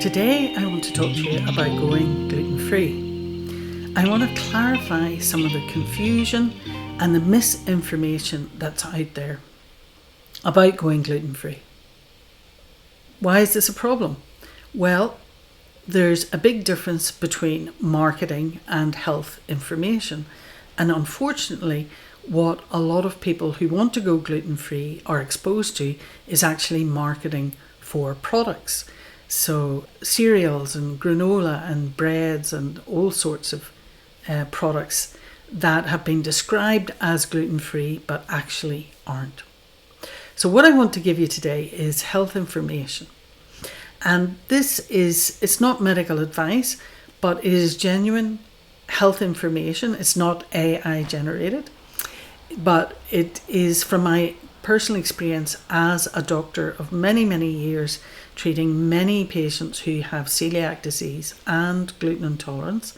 Today I want to talk to you about going gluten-free. I want to clarify some of the confusion and the misinformation that's out there about going gluten-free. Why is this a problem? Well, there's a big difference between marketing and health information. And unfortunately, what a lot of people who want to go gluten-free are exposed to is actually marketing for products. So cereals and granola and breads and all sorts of products that have been described as gluten-free but actually aren't. So what I want to give you today is health information. And it's not medical advice, but it is genuine health information. It's not AI generated, but it is from my personal experience as a doctor of many, many years treating many patients who have celiac disease and gluten intolerance,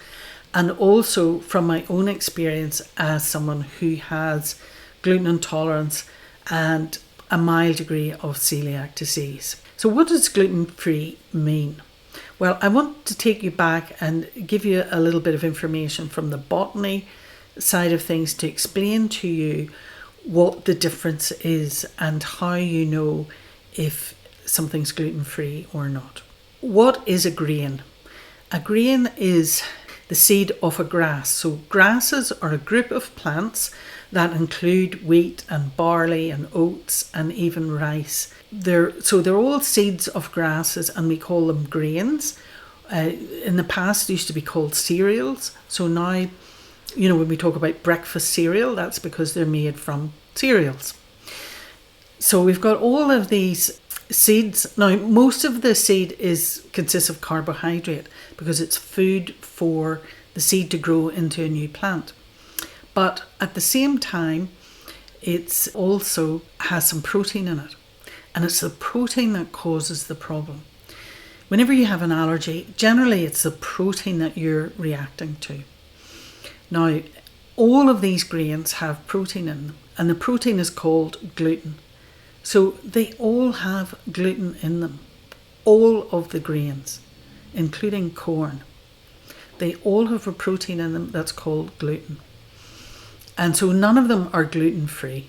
and also from my own experience as someone who has gluten intolerance and a mild degree of celiac disease. So what does gluten-free mean? Well, I want to take you back and give you a little bit of information from the botany side of things to explain to you what the difference is and how you know if something's gluten-free or not. What is a grain? A grain is the seed of a grass. So grasses are a group of plants that include wheat and barley and oats and even rice. They're all seeds of grasses and we call them grains. In the past, they used to be called cereals. So now, when we talk about breakfast cereal, that's because they're made from cereals. So we've got all of these seeds. Now, most of the seed consists of carbohydrate because it's food for the seed to grow into a new plant. But at the same time, it also has some protein in it. And it's the protein that causes the problem. Whenever you have an allergy, generally it's the protein that you're reacting to. Now, all of these grains have protein in them, and the protein is called gluten. So they all have gluten in them. All of the grains, including corn. They all have a protein in them that's called gluten. And so none of them are gluten-free.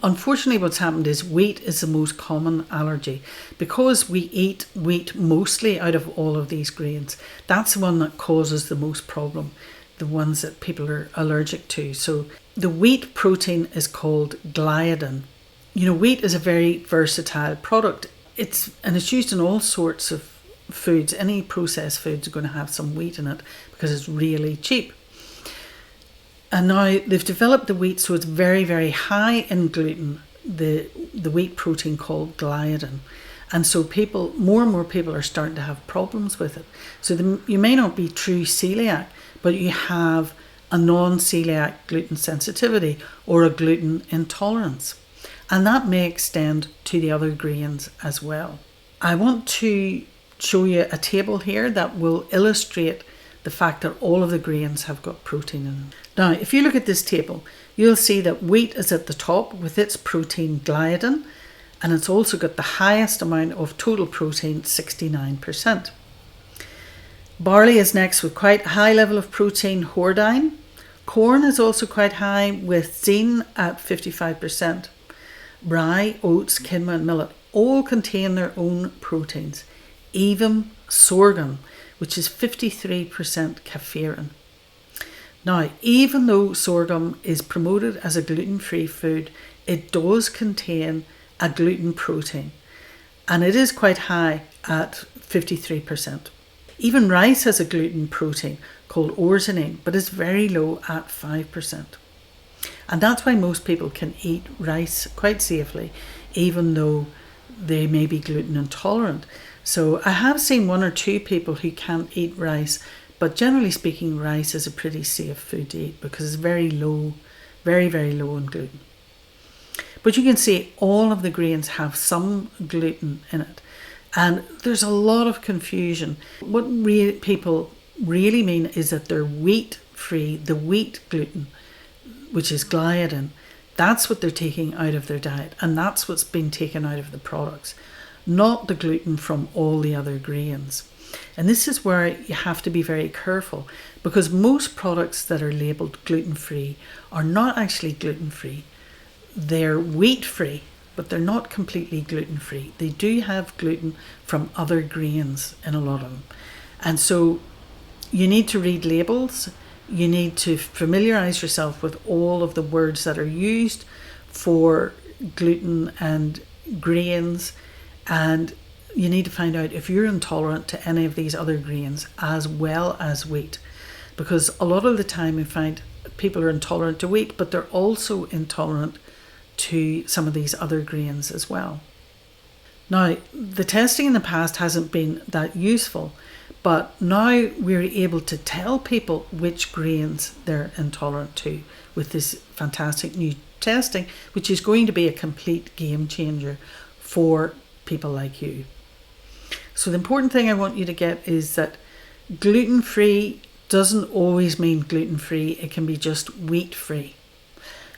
Unfortunately, what's happened is wheat is the most common allergy. Because we eat wheat mostly out of all of these grains, that's the one that causes the most problem, the ones that people are allergic to. So the wheat protein is called gliadin. Wheat is a very versatile product. It's used in all sorts of foods. Any processed foods are going to have some wheat in it because it's really cheap. And now they've developed the wheat so it's very, very high in gluten, the wheat protein called gliadin. And so more and more people are starting to have problems with it. So you may not be true celiac, but you have a non-celiac gluten sensitivity or a gluten intolerance. And that may extend to the other grains as well. I want to show you a table here that will illustrate the fact that all of the grains have got protein in them. Now, if you look at this table, you'll see that wheat is at the top with its protein gliadin, and it's also got the highest amount of total protein, 69%. Barley is next with quite a high level of protein, hordein. Corn is also quite high with zein at 55%. Rye, oats, quinoa and millet all contain their own proteins. Even sorghum, which is 53% kefir. Now, even though sorghum is promoted as a gluten-free food, it does contain a gluten protein, and it is quite high at 53%. Even rice has a gluten protein called orzonin, but it's very low at 5%. And that's why most people can eat rice quite safely, even though they may be gluten intolerant. So I have seen one or two people who can't eat rice, but generally speaking, rice is a pretty safe food to eat because it's very low, very, very low in gluten. But you can see all of the grains have some gluten in it. And there's a lot of confusion. What people really mean is that they're wheat-free, the wheat gluten, which is gliadin. That's what they're taking out of their diet, and that's what's been taken out of the products, not the gluten from all the other grains. And this is where you have to be very careful, because most products that are labelled gluten-free are not actually gluten-free. They're wheat-free, but they're not completely gluten-free. They do have gluten from other grains in a lot of them. And so you need to read labels. You need to familiarise yourself with all of the words that are used for gluten and grains, and you need to find out if you're intolerant to any of these other grains as well as wheat, because a lot of the time we find people are intolerant to wheat, but they're also intolerant to some of these other grains as well. Now, the testing in the past hasn't been that useful, but now we're able to tell people which grains they're intolerant to with this fantastic new testing, which is going to be a complete game changer for people like you. So the important thing I want you to get is that gluten-free doesn't always mean gluten-free. It can be just wheat-free.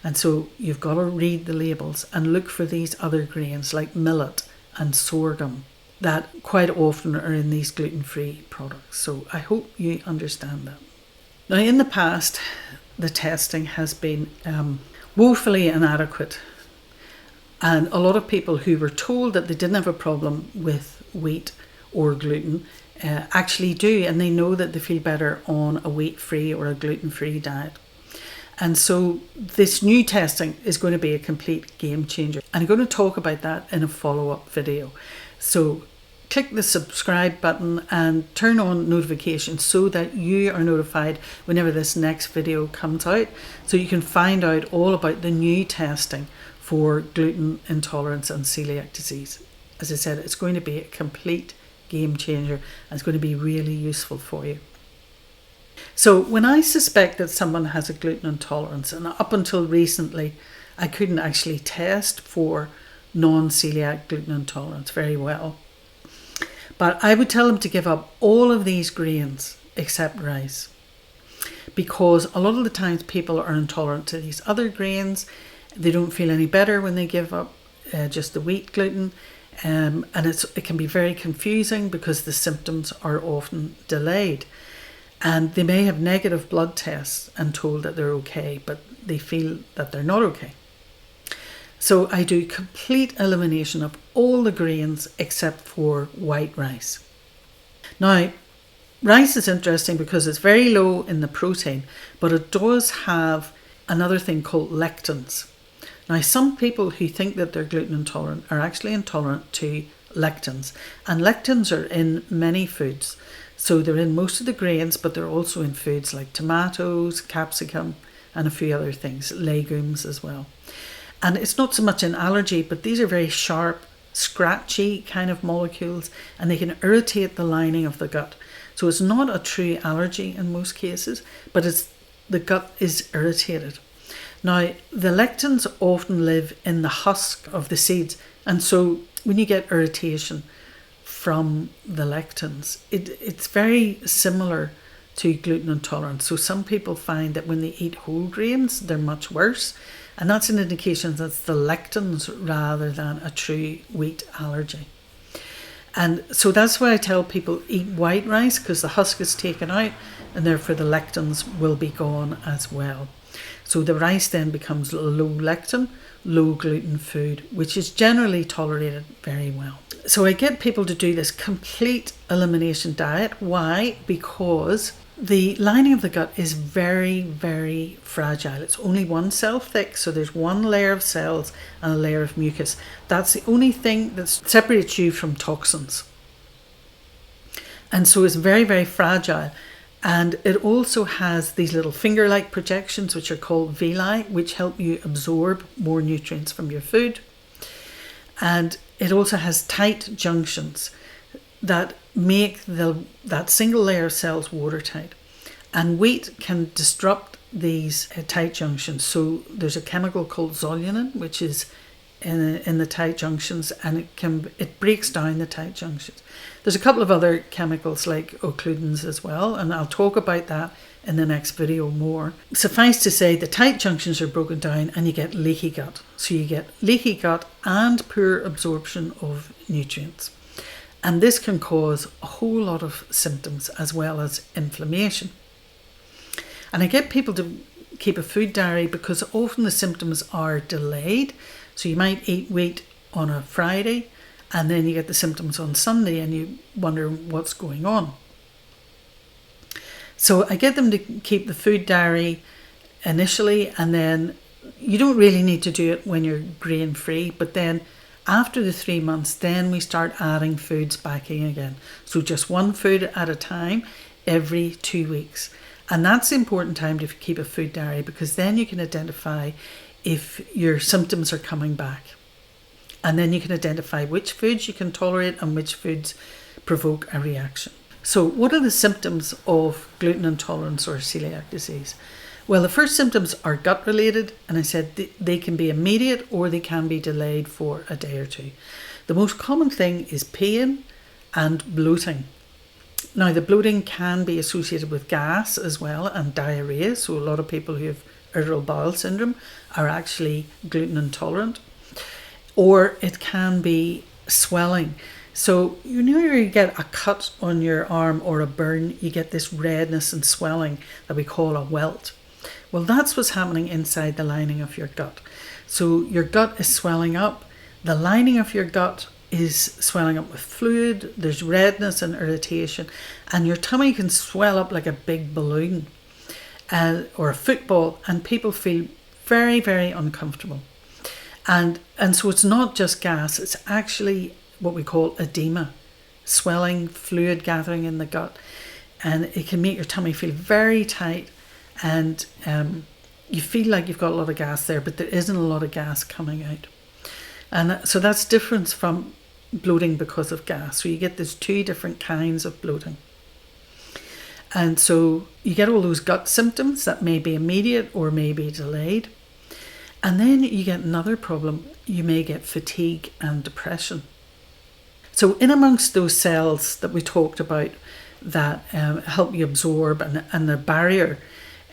And so you've got to read the labels and look for these other grains like millet and sorghum that quite often are in these gluten-free products. So I hope you understand that. Now, in the past, the testing has been woefully inadequate. And a lot of people who were told that they didn't have a problem with wheat or gluten actually do, and they know that they feel better on a wheat-free or a gluten-free diet. And so this new testing is going to be a complete game changer. And I'm going to talk about that in a follow-up video. So click the subscribe button and turn on notifications so that you are notified whenever this next video comes out, so you can find out all about the new testing for gluten intolerance and celiac disease. As I said, it's going to be a complete game changer and it's going to be really useful for you. So when I suspect that someone has a gluten intolerance, and up until recently I couldn't actually test for non-celiac gluten intolerance very well, but I would tell them to give up all of these grains except rice, because a lot of the times people are intolerant to these other grains. They don't feel any better when they give up just the wheat gluten, and it can be very confusing because the symptoms are often delayed. And they may have negative blood tests and told that they're okay, but they feel that they're not okay. So I do complete elimination of all the grains except for white rice. Now, rice is interesting because it's very low in the protein, but it does have another thing called lectins. Now, some people who think that they're gluten intolerant are actually intolerant to lectins, and lectins are in many foods. So they're in most of the grains, but they're also in foods like tomatoes, capsicum, and a few other things, legumes as well. And it's not so much an allergy, but these are very sharp, scratchy kind of molecules, and they can irritate the lining of the gut. So it's not a true allergy in most cases, but the gut is irritated. Now, the lectins often live in the husk of the seeds, and so when you get irritation from the lectins, it's very similar to gluten intolerance. So some people find that when they eat whole grains, they're much worse, and that's an indication that it's the lectins rather than a true wheat allergy. And so that's why I tell people eat white rice, because the husk is taken out and therefore the lectins will be gone as well. So the rice then becomes low lectin, low gluten food, which is generally tolerated very well. So I get people to do this complete elimination diet. Why? Because the lining of the gut is very, very fragile. It's only one cell thick, so there's one layer of cells and a layer of mucus. That's the only thing that separates you from toxins. And so it's very, very fragile. And it also has these little finger-like projections, which are called villi, which help you absorb more nutrients from your food. And it also has tight junctions that make that single layer of cells watertight. And wheat can disrupt these tight junctions. So there's a chemical called zolunin, which is in the tight junctions, and it breaks down the tight junctions. There's a couple of other chemicals like occludins as well, and I'll talk about that in the next video more. Suffice to say, the tight junctions are broken down and you get leaky gut. So you get leaky gut and poor absorption of nutrients. And this can cause a whole lot of symptoms as well as inflammation. And I get people to keep a food diary because often the symptoms are delayed. So you might eat wheat on a Friday and then you get the symptoms on Sunday and you wonder what's going on. So I get them to keep the food diary initially, and then you don't really need to do it when you're grain free, but then after the 3 months, then we start adding foods back in again. So just one food at a time every 2 weeks. And that's the important time to keep a food diary, because then you can identify if your symptoms are coming back. And then you can identify which foods you can tolerate and which foods provoke a reaction. So what are the symptoms of gluten intolerance or celiac disease? Well, the first symptoms are gut related, and I said they can be immediate or they can be delayed for a day or two. The most common thing is pain and bloating. Now, the bloating can be associated with gas as well and diarrhea. So a lot of people who have irritable bowel syndrome are actually gluten intolerant. Or it can be swelling. So you know, you get a cut on your arm or a burn, you get this redness and swelling that we call a welt. Well, that's what's happening inside the lining of your gut. So your gut is swelling up. The lining of your gut is swelling up with fluid. There's redness and irritation. And your tummy can swell up like a big balloon or a football. And people feel very, very uncomfortable. And so it's not just gas. It's actually what we call edema, swelling, fluid gathering in the gut. And it can make your tummy feel very tight. And you feel like you've got a lot of gas there, but there isn't a lot of gas coming out. And so that's different from bloating because of gas. So you get these two different kinds of bloating. And so you get all those gut symptoms that may be immediate or may be delayed. And then you get another problem. You may get fatigue and depression. So in amongst those cells that we talked about that help you absorb and the barrier,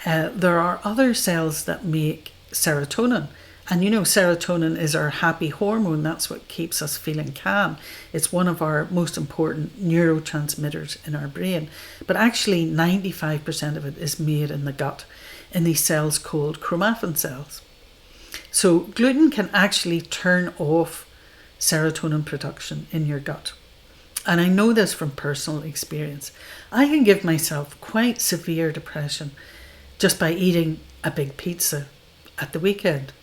there are other cells that make serotonin. And you know, serotonin is our happy hormone. That's what keeps us feeling calm. It's one of our most important neurotransmitters in our brain. But actually 95% of it is made in the gut in these cells called chromaffin cells. So gluten can actually turn off serotonin production in your gut. And I know this from personal experience. I can give myself quite severe depression just by eating a big pizza at the weekend.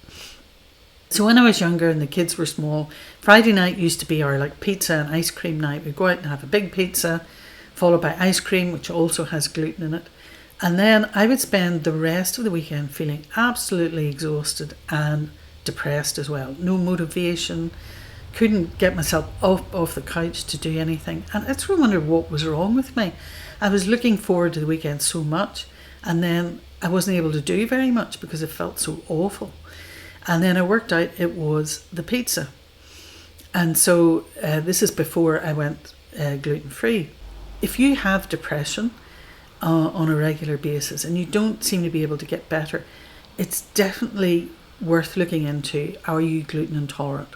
So when I was younger and the kids were small, Friday night used to be our pizza and ice cream night. We'd go out and have a big pizza, followed by ice cream, which also has gluten in it. And then I would spend the rest of the weekend feeling absolutely exhausted and depressed as well. No motivation, couldn't get myself up off the couch to do anything. And I sort of wondered what was wrong with me. I was looking forward to the weekend so much, and then I wasn't able to do very much because it felt so awful. And then I worked out it was the pizza. And so this is before I went gluten-free. If you have depression on a regular basis and you don't seem to be able to get better, it's definitely worth looking into, are you gluten intolerant?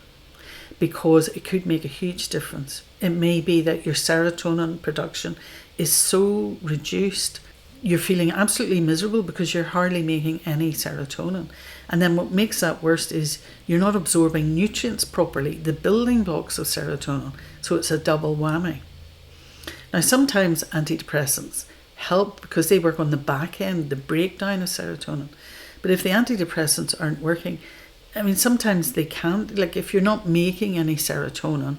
Because it could make a huge difference. It may be that your serotonin production is so reduced, you're feeling absolutely miserable because you're hardly making any serotonin. And then what makes that worse is you're not absorbing nutrients properly, the building blocks of serotonin. So it's a double whammy. Now, sometimes antidepressants help because they work on the back end, the breakdown of serotonin. But if the antidepressants aren't working, I mean, sometimes they can't. If you're not making any serotonin,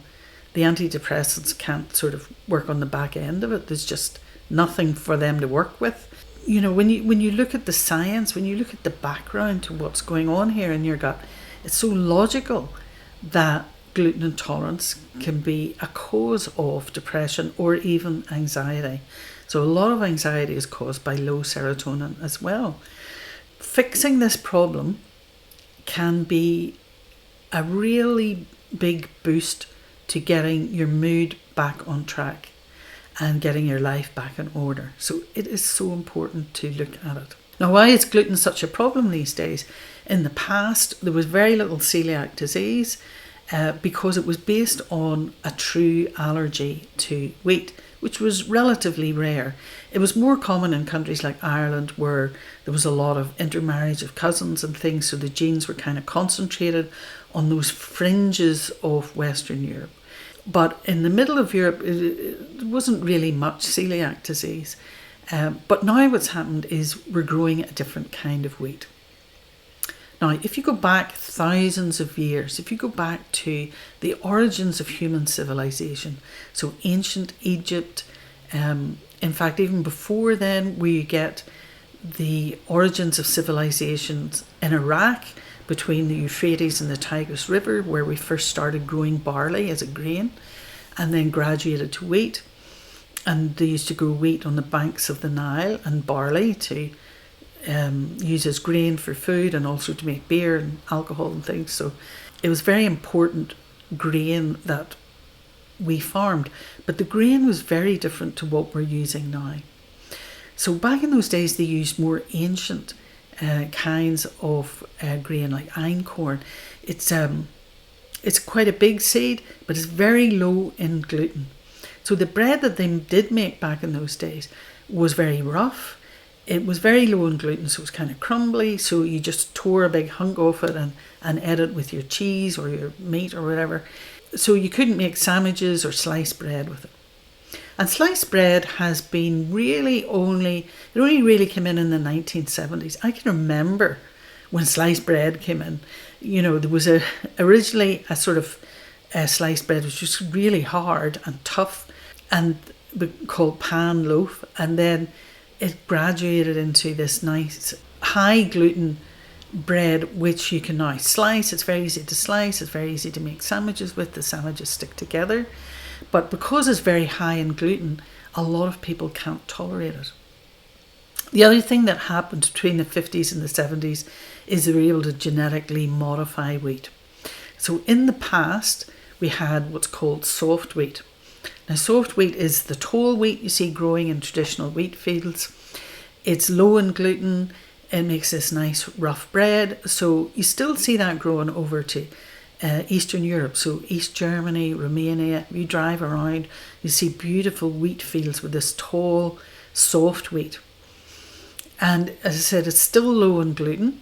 the antidepressants can't sort of work on the back end of it. There's just nothing for them to work with. You know, when you look at the science, when you look at the background to what's going on here in your gut, it's so logical that gluten intolerance can be a cause of depression or even anxiety. So a lot of anxiety is caused by low serotonin as well. Fixing this problem can be a really big boost to getting your mood back on track and getting your life back in order. So it is so important to look at it. Now, why is gluten such a problem these days? In the past, there was very little celiac disease. because it was based on a true allergy to wheat, which was relatively rare. It was more common in countries like Ireland, where there was a lot of intermarriage of cousins and things, so the genes were kind of concentrated on those fringes of Western Europe. But in the middle of Europe, there wasn't really much celiac disease. But now what's happened is we're growing a different kind of wheat. Now, if you go back thousands of years, if you go back to the origins of human civilization, so ancient Egypt, in fact, even before then, we get the origins of civilizations in Iraq, between the Euphrates and the Tigris River, where we first started growing barley as a grain, and then graduated to wheat. And they used to grow wheat on the banks of the Nile, and barley to use as grain for food, and also to make beer and alcohol and things. So it was very important grain that we farmed, but the grain was very different to what we're using now. So back in those days, they used more ancient kinds of grain, like einkorn. It's quite a big seed, but it's very low in gluten. So the bread that they did make back in those days was very rough. It was very low in gluten, so it was kind of crumbly. So you just tore a big hunk off it and ate it with your cheese or your meat or whatever. So you couldn't make sandwiches or sliced bread with it. And sliced bread has been it only really came in the 1970s. I can remember when sliced bread came in. You know, there was originally a sort of sliced bread was just really hard and tough and called pan loaf. And then it graduated into this nice high gluten bread, which you can now slice. It's very easy to slice. It's very easy to make sandwiches with. The sandwiches stick together. But because it's very high in gluten, a lot of people can't tolerate it. The other thing that happened between the 50s and the 70s is they were able to genetically modify wheat. So in the past, we had what's called soft wheat. Now, soft wheat is the tall wheat you see growing in traditional wheat fields. It's low in gluten. It makes this nice rough bread. So you still see that growing over to Eastern Europe, so East Germany, Romania. You drive around, you see beautiful wheat fields with this tall, soft wheat. And as I said, it's still low in gluten,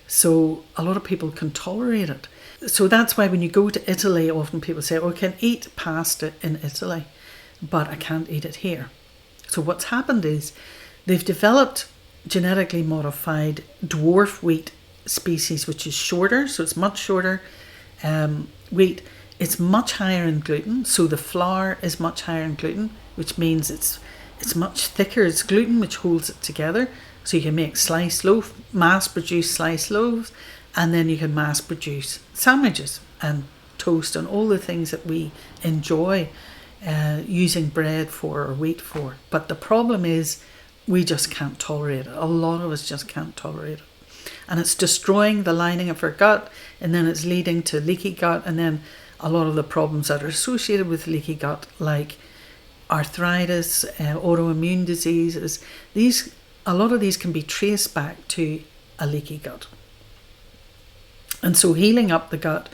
so a lot of people can tolerate it. So that's why when you go to Italy, often people say, oh, I can eat pasta in Italy, but I can't eat it here. So what's happened is they've developed genetically modified dwarf wheat species, which is shorter, so it's much shorter wheat. It's much higher in gluten, so the flour is much higher in gluten, which means it's much thicker. It's gluten which holds it together, so you can make sliced loaf, mass-produced sliced loaves, and then you can mass-produce sandwiches and toast and all the things that we enjoy using bread for or wheat for. But the problem is we just can't tolerate it. A lot of us just can't tolerate it. And it's destroying the lining of our gut, and then it's leading to leaky gut, and then a lot of the problems that are associated with leaky gut, like arthritis, autoimmune diseases. A lot of these can be traced back to a leaky gut. And so healing up the gut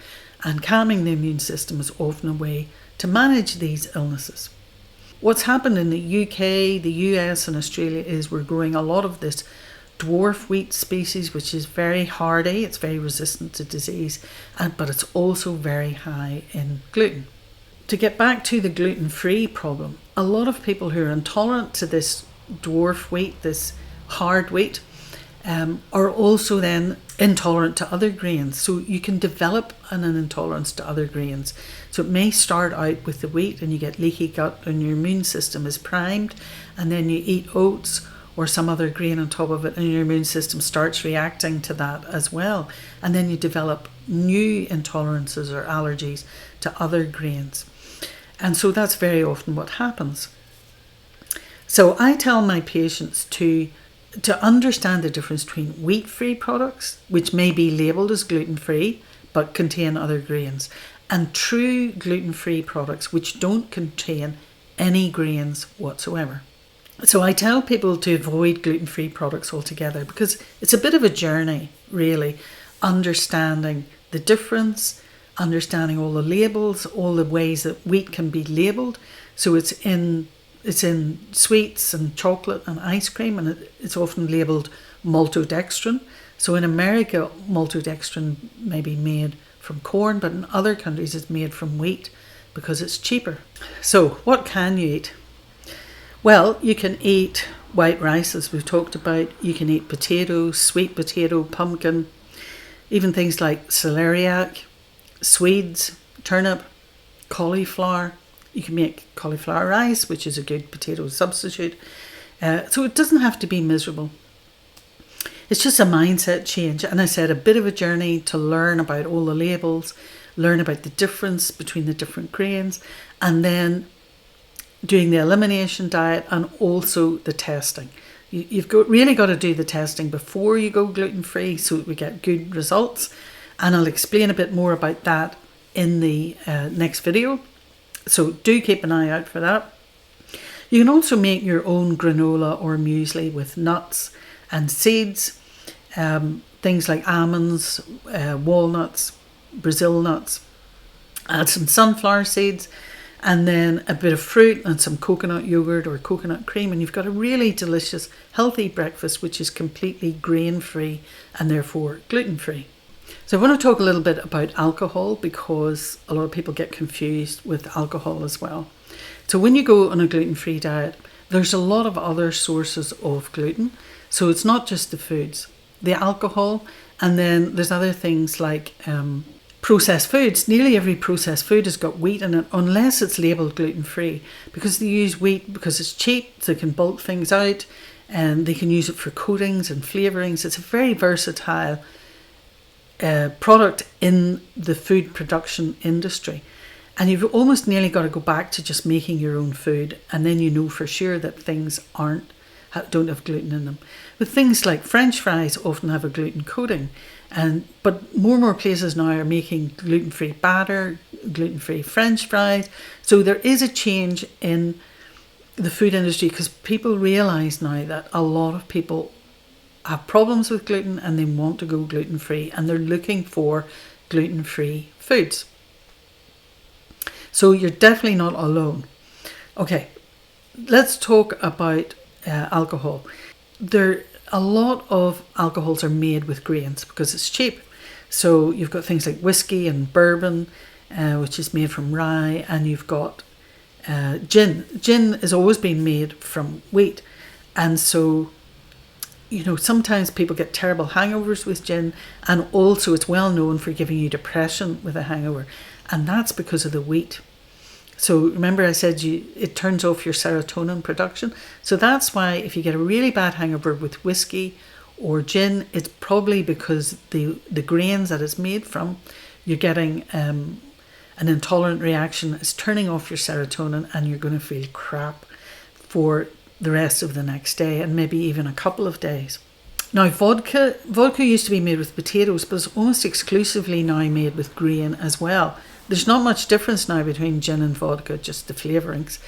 and calming the immune system is often a way to manage these illnesses. What's happened in the UK, the US and Australia is we're growing a lot of this dwarf wheat species, which is very hardy, it's very resistant to disease, but it's also very high in gluten. To get back to the gluten-free problem, a lot of people who are intolerant to this dwarf wheat, this hard wheat, are also then intolerant to other grains. So you can develop an intolerance to other grains. So it may start out with the wheat and you get leaky gut and your immune system is primed, and then you eat oats or some other grain on top of it and your immune system starts reacting to that as well. And then you develop new intolerances or allergies to other grains. And so that's very often what happens. So I tell my patients to understand the difference between wheat-free products, which may be labelled as gluten-free but contain other grains, and true gluten-free products which don't contain any grains whatsoever. So I tell people to avoid gluten-free products altogether because it's a bit of a journey, really, understanding the difference, understanding all the labels, all the ways that wheat can be labelled. So it's in sweets and chocolate and ice cream, and it's often labelled maltodextrin. So in America, maltodextrin may be made from corn, but in other countries it's made from wheat because it's cheaper. So what can you eat? Well, you can eat white rice, as we've talked about. You can eat potatoes, sweet potato, pumpkin, even things like celiac, Swedes, turnip, cauliflower. You can make cauliflower rice, which is a good potato substitute. So it doesn't have to be miserable. It's just a mindset change. And I said, a bit of a journey to learn about all the labels, learn about the difference between the different grains, and then doing the elimination diet and also the testing. You've really got to do the testing before you go gluten-free so that we get good results. And I'll explain a bit more about that in the next video. So do keep an eye out for that. You can also make your own granola or muesli with nuts and seeds, things like almonds, walnuts, Brazil nuts. Add some sunflower seeds and then a bit of fruit and some coconut yogurt or coconut cream, and you've got a really delicious, healthy breakfast which is completely grain-free and therefore gluten-free. So I want to talk a little bit about alcohol because a lot of people get confused with alcohol as well. So when you go on a gluten-free diet, there's a lot of other sources of gluten. So it's not just the foods, the alcohol, and then there's other things like processed foods. Nearly every processed food has got wheat in it unless it's labelled gluten-free, because they use wheat because it's cheap, so they can bulk things out and they can use it for coatings and flavourings. It's a very versatile product in the food production industry, and you've almost nearly got to go back to just making your own food, and then you know for sure that things don't have gluten in them. But things like French fries often have a gluten coating, but more and more places now are making gluten-free batter, gluten-free French fries. So there is a change in the food industry because people realise now that a lot of people have problems with gluten and they want to go gluten-free, and they're looking for gluten-free foods. So you're definitely not alone. Okay, let's talk about alcohol. A lot of alcohols are made with grains because it's cheap. So you've got things like whiskey and bourbon, which is made from rye, and you've got gin. Gin has always been made from wheat, and so sometimes people get terrible hangovers with gin, and also it's well known for giving you depression with a hangover, and that's because of the wheat. So remember I said it turns off your serotonin production. So that's why if you get a really bad hangover with whiskey or gin, it's probably because the grains that it's made from, you're getting an intolerant reaction. It's turning off your serotonin and you're going to feel crap for the rest of the next day and maybe even a couple of days. Now vodka used to be made with potatoes, but it's almost exclusively now made with grain as well. There's not much difference now between gin and vodka, just the flavourings.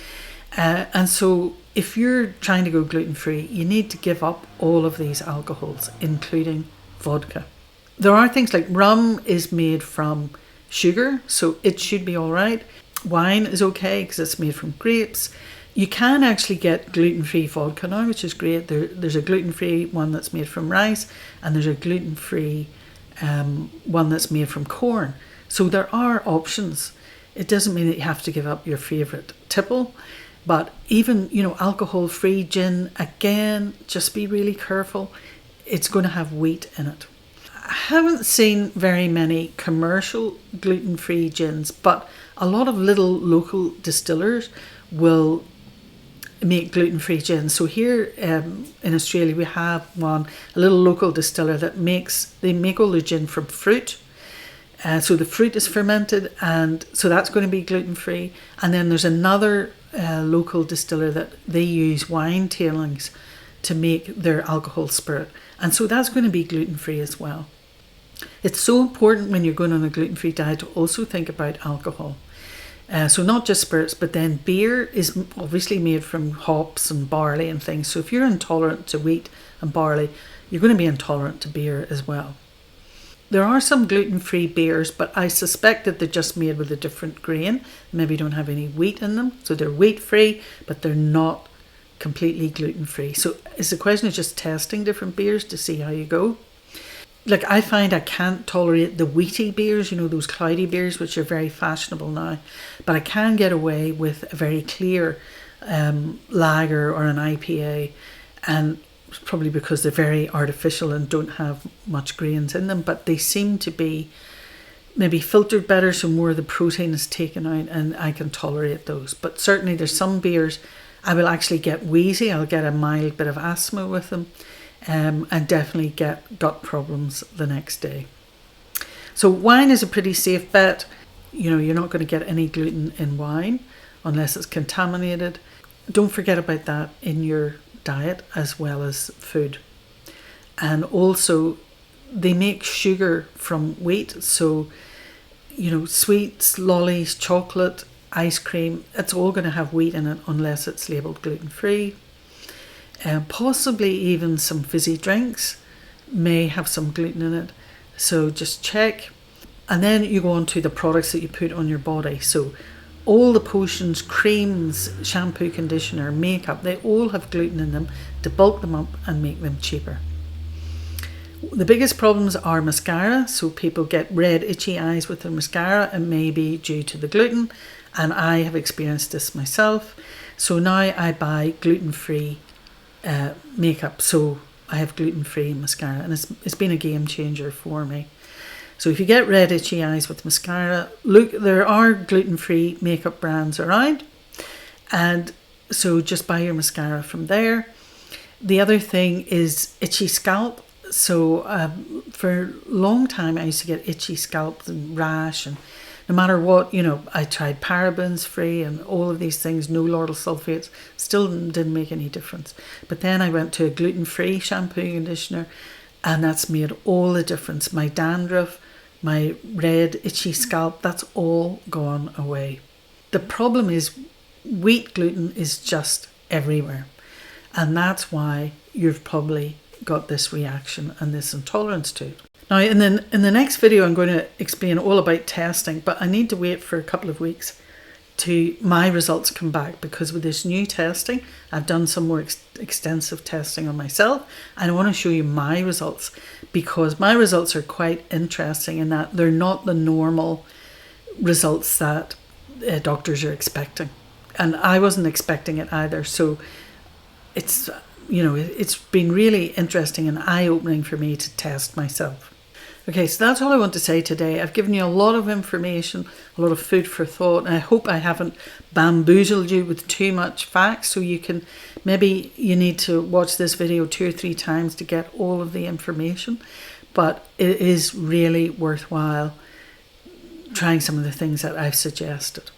And so if you're trying to go gluten-free, you need to give up all of these alcohols, including vodka. There are things like rum is made from sugar, so it should be all right. Wine is okay because it's made from grapes. You can actually get gluten-free vodka now, which is great. There's a gluten-free one that's made from rice, and there's a gluten-free one that's made from corn. So there are options. It doesn't mean that you have to give up your favourite tipple, but even, alcohol-free gin, again, just be really careful. It's going to have wheat in it. I haven't seen very many commercial gluten-free gins, but a lot of little local distillers will make gluten-free gin. So here in Australia we have a little local distiller that they make all the gin from fruit. So the fruit is fermented, and so that's going to be gluten-free. And then there's another local distiller that they use wine tailings to make their alcohol spirit, and so that's going to be gluten-free as well. It's so important when you're going on a gluten-free diet to also think about alcohol. So not just spirits, but then beer is obviously made from hops and barley and things. So if you're intolerant to wheat and barley, you're going to be intolerant to beer as well. There are some gluten-free beers, but I suspect that they're just made with a different grain. Maybe don't have any wheat in them. So they're wheat-free, but they're not completely gluten-free. So it's a question of just testing different beers to see how you go. Like, I find I can't tolerate the wheaty beers, those cloudy beers, which are very fashionable now. But I can get away with a very clear lager or an IPA, and probably because they're very artificial and don't have much grains in them, but they seem to be maybe filtered better, so more of the protein is taken out, and I can tolerate those. But certainly there's some beers I will actually get wheezy. I'll get a mild bit of asthma with them, and definitely get gut problems the next day. So wine is a pretty safe bet. You're not going to get any gluten in wine unless it's contaminated. Don't forget about that in your diet as well as food. And also, they make sugar from wheat, so sweets, lollies, chocolate, ice cream, it's all going to have wheat in it unless it's labelled gluten-free. Possibly even some fizzy drinks may have some gluten in it, so just check. And then you go on to the products that you put on your body. So all the potions, creams, shampoo, conditioner, makeup, they all have gluten in them to bulk them up and make them cheaper. The biggest problems are mascara. So people get red, itchy eyes with their mascara, and maybe due to the gluten. And I have experienced this myself. So now I buy gluten-free makeup. So I have gluten-free mascara, and it's been a game changer for me. So if you get red itchy eyes with mascara, look, there are gluten-free makeup brands around, and so just buy your mascara from there. The other thing is itchy scalp. So for a long time I used to get itchy scalp and rash, and no matter what, I tried parabens free and all of these things, no lauryl sulfates, still didn't make any difference. But then I went to a gluten-free shampoo and conditioner, and that's made all the difference. My dandruff, my red itchy scalp, that's all gone away. The problem is wheat gluten is just everywhere, and that's why you've probably got this reaction and this intolerance to it. Now in the next video I'm going to explain all about testing, but I need to wait for a couple of weeks to my results come back, because with this new testing I've done some more extensive testing on myself, and I want to show you my results, because my results are quite interesting in that they're not the normal results that doctors are expecting, and I wasn't expecting it either. So it's been really interesting and eye-opening for me to test myself. Okay, so that's all I want to say today. I've given you a lot of information, a lot of food for thought, and I hope I haven't bamboozled you with too much facts, so maybe you need to watch this video 2 or 3 times to get all of the information, but it is really worthwhile trying some of the things that I've suggested.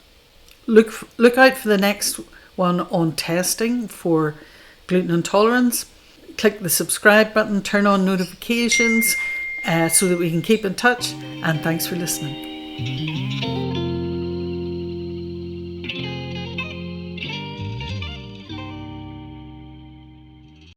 Look out for the next one on testing for gluten intolerance. Click the subscribe button, turn on notifications, so that we can keep in touch, and thanks for listening.